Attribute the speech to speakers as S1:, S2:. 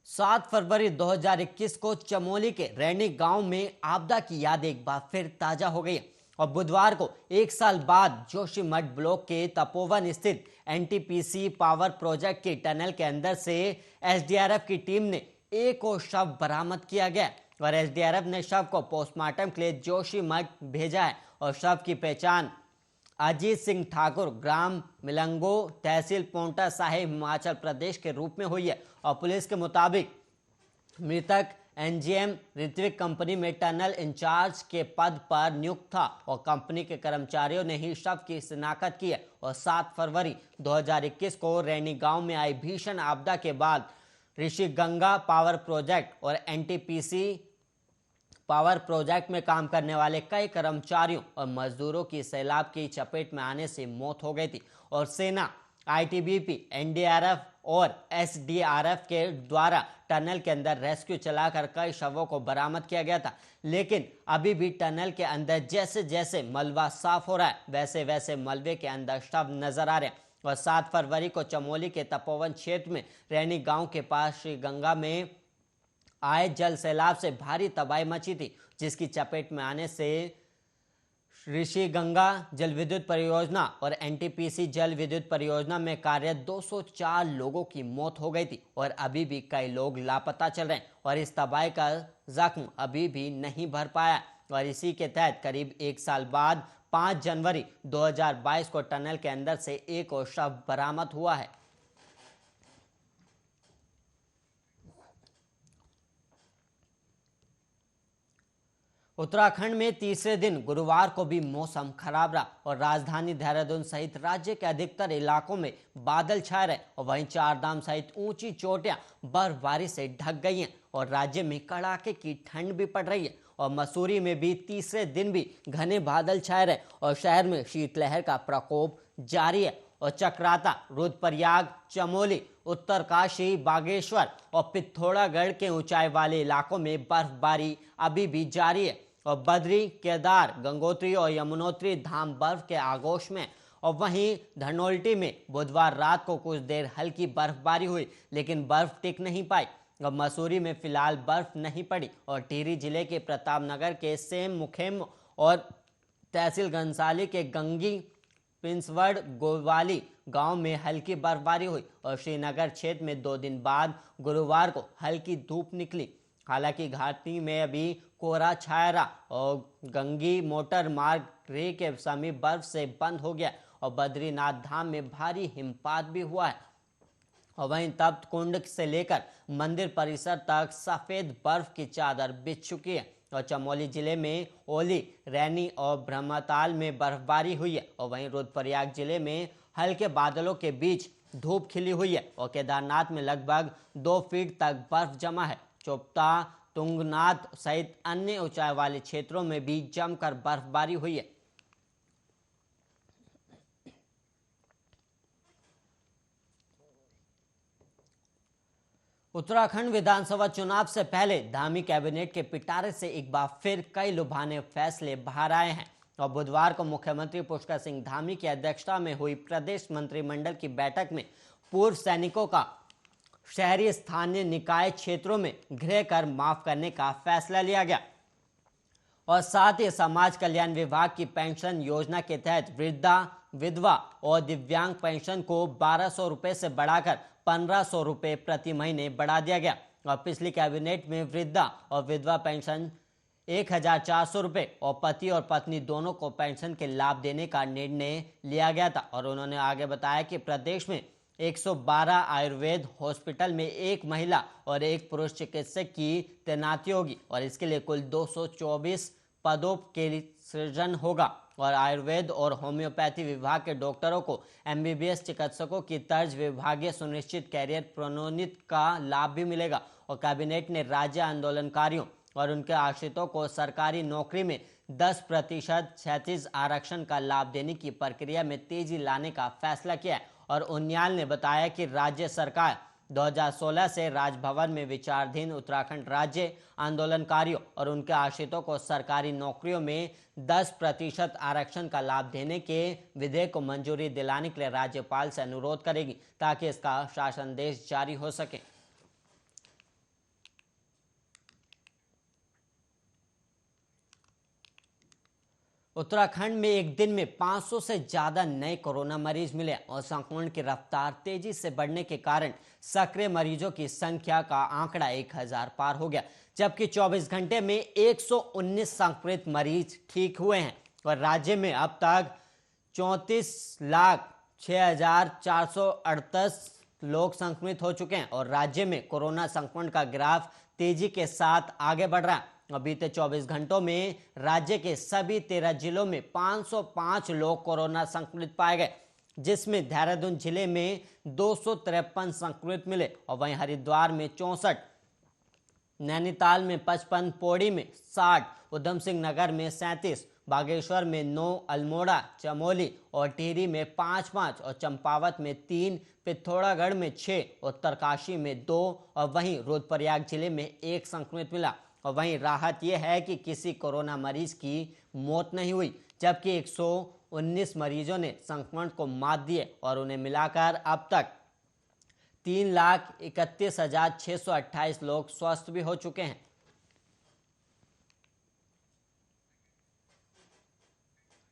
S1: 7 फरवरी 2021 को चमोली के रैनी गांव में आपदा की याद एक बार फिर ताजा हो गई है और बुधवार को एक साल बाद जोशीमठ ब्लॉक के तपोवन स्थित एनटीपीसी पावर प्रोजेक्ट के टनल के अंदर से एसडीआरएफ की टीम ने एक और शव बरामद किया गया और एसडीआरएफ ने शव को पोस्टमार्टम के लिए जोशीमठ भेजा है और शव की पहचान अजीत सिंह ठाकुर ग्राम मिलंगो तहसील पोंटा साहिब हिमाचल प्रदेश के रूप में हुई है और पुलिस के मुताबिक मृतक एनजीएम ऋत्विक कंपनी में टनल इंचार्ज के पद पर नियुक्त था और कंपनी के कर्मचारियों ने ही शव की शिनाख्त की है और 7 फरवरी 2021 को रैनी गांव में आई भीषण आपदा के बाद ऋषि गंगा पावर प्रोजेक्ट और एनटीपीसी पावर प्रोजेक्ट में काम करने वाले कई कर्मचारियों और मजदूरों की सैलाब की चपेट में आने से मौत हो गई थी और सेना, आईटीबीपी, एनडीआरएफ और एसडीआरएफ के द्वारा टनल के अंदर रेस्क्यू चलाकर कई शवों को बरामद किया गया था। लेकिन अभी भी टनल के अंदर जैसे जैसे मलबा साफ हो रहा है वैसे वैसे मलबे के अंदर शव नजर आ रहे हैं और 7 फरवरी को चमोली के तपोवन क्षेत्र में रैनी गांव के पास श्री गंगा में आए जल सैलाब से भारी तबाही मची थी, जिसकी चपेट में आने से ऋषि गंगा जल विद्युत परियोजना और एनटीपीसी जल विद्युत परियोजना में कार्यरत 204 लोगों की मौत हो गई थी और अभी भी कई लोग लापता चल रहे हैं और इस तबाही का जख्म अभी भी नहीं भर पाया और इसी के तहत करीब एक साल बाद 5 जनवरी 2022 को टनल के अंदर से एक और शव बरामद हुआ है। उत्तराखंड में तीसरे दिन गुरुवार को भी मौसम खराब रहा और राजधानी देहरादून सहित राज्य के अधिकतर इलाकों में बादल छाए रहे और वहीं चारधाम सहित ऊंची चोटियां बर्फबारी से ढक गई हैं और राज्य में कड़ाके की ठंड भी पड़ रही है और मसूरी में भी तीसरे दिन भी घने बादल छाए रहे और शहर में शीतलहर का प्रकोप जारी है और चक्राता, रुद्रप्रयाग, चमोली, उत्तरकाशी, बागेश्वर और पिथौरागढ़ के ऊंचाई वाले इलाकों में बर्फबारी अभी भी जारी है और बद्री, केदार, गंगोत्री और यमुनोत्री धाम बर्फ के आगोश में और वहीं धनोल्टी में बुधवार रात को कुछ देर हल्की बर्फबारी हुई लेकिन बर्फ टिक नहीं पाई और मसूरी में फिलहाल बर्फ नहीं पड़ी और टिहरी जिले के प्रतापनगर के सेम मुखेम और तहसील घनसाली के गंगी पिंसवड़ गोवाली गांव में हल्की बर्फबारी हुई और श्रीनगर क्षेत्र में 2 दिन बाद गुरुवार को हल्की धूप निकली। हालांकि घाटी में अभी कोहरा छाया रहा और गंगी मोटर मार्ग रे के समीप बर्फ से बंद हो गया और बद्रीनाथ धाम में भारी हिमपात भी हुआ है और वहीं तप्त कुंड से लेकर मंदिर परिसर तक सफेद बर्फ की चादर बिछ चुकी है और चमोली जिले में ओली, रैनी और ब्रह्मताल में बर्फबारी हुई है और वहीं रुद्रप्रयाग जिले में हल्के बादलों के बीच धूप खिली हुई है और केदारनाथ में लगभग 2 फीट तक बर्फ जमा है। चोपता, तुंगनाथ सहित अन्य ऊंचाई वाले क्षेत्रों में भी जमकर बर्फबारी हुई है। उत्तराखंड विधानसभा चुनाव से पहले धामी कैबिनेट के पिटारे से एक बार फिर कई लुभाने फैसले बाहर आए हैं और बुधवार को मुख्यमंत्री पुष्कर सिंह धामी की अध्यक्षता में हुई प्रदेश मंत्रिमंडल की बैठक में पूर्व सैनिकों का शहरी स्थानीय निकाय क्षेत्रों में गृह कर माफ करने का फैसला लिया गया और साथ ही समाज कल्याण विभाग की पेंशन योजना के तहत वृद्धा, विधवा और दिव्यांग पेंशन को 1200 रुपए से बढ़ाकर 1500 रुपए प्रति महीने बढ़ा दिया गया और पिछली कैबिनेट में वृद्धा और विधवा पेंशन 1400 रुपए और पति और पत्नी दोनों को पेंशन के लाभ देने का निर्णय लिया गया था और उन्होंने आगे बताया कि प्रदेश में 112 आयुर्वेद हॉस्पिटल में एक महिला और एक पुरुष चिकित्सक की तैनाती होगी और इसके लिए कुल 224 पदों के सृजन होगा और आयुर्वेद और होम्योपैथी विभाग के डॉक्टरों को एमबीबीएस चिकित्सकों की तर्ज विभागीय सुनिश्चित कैरियर प्रोन्नति का लाभ भी मिलेगा और कैबिनेट ने राज्य आंदोलनकारियों और उनके आश्रितों को सरकारी नौकरी में 10% क्षैतिज आरक्षण का लाभ देने की प्रक्रिया में तेजी लाने का फैसला किया है और उनियाल ने बताया कि राज्य सरकार 2016 से राजभवन में विचाराधीन उत्तराखंड राज्य आंदोलनकारियों और उनके आश्रितों को सरकारी नौकरियों में 10% आरक्षण का लाभ देने के विधेयक को मंजूरी दिलाने के लिए राज्यपाल से अनुरोध करेगी ताकि इसका शासन देश जारी हो सके। उत्तराखंड में एक दिन में 500 से ज्यादा नए कोरोना मरीज मिले और संक्रमण की रफ्तार तेजी से बढ़ने के कारण सक्रिय मरीजों की संख्या का आंकड़ा 1000 पार हो गया, जबकि 24 घंटे में 119 संक्रमित मरीज ठीक हुए हैं और राज्य में अब तक 34,06,438 लोग संक्रमित हो चुके हैं और राज्य में कोरोना संक्रमण का ग्राफ तेजी के साथ आगे बढ़ रहा है। और बीते 24 घंटों में राज्य के सभी 13 जिलों में 505 लोग कोरोना संक्रमित पाए गए, जिसमें देहरादून जिले में 253 संक्रमित मिले और वहीं हरिद्वार में 64, नैनीताल में 55, पौड़ी में 60, उधम सिंह नगर में 37, बागेश्वर में 9, अल्मोड़ा, चमोली और टिहरी में 5-5 और चंपावत में 3, पिथौरागढ़ में 6, उत्तरकाशी में 2 और वहीं रुद्रप्रयाग जिले में 1 संक्रमित मिला। और वहीं राहत यह है कि किसी कोरोना मरीज की मौत नहीं हुई, जबकि 119 मरीजों ने संक्रमण को मात दिए और उन्हें मिलाकर अब तक 3,31,628 लोग स्वस्थ भी हो चुके हैं।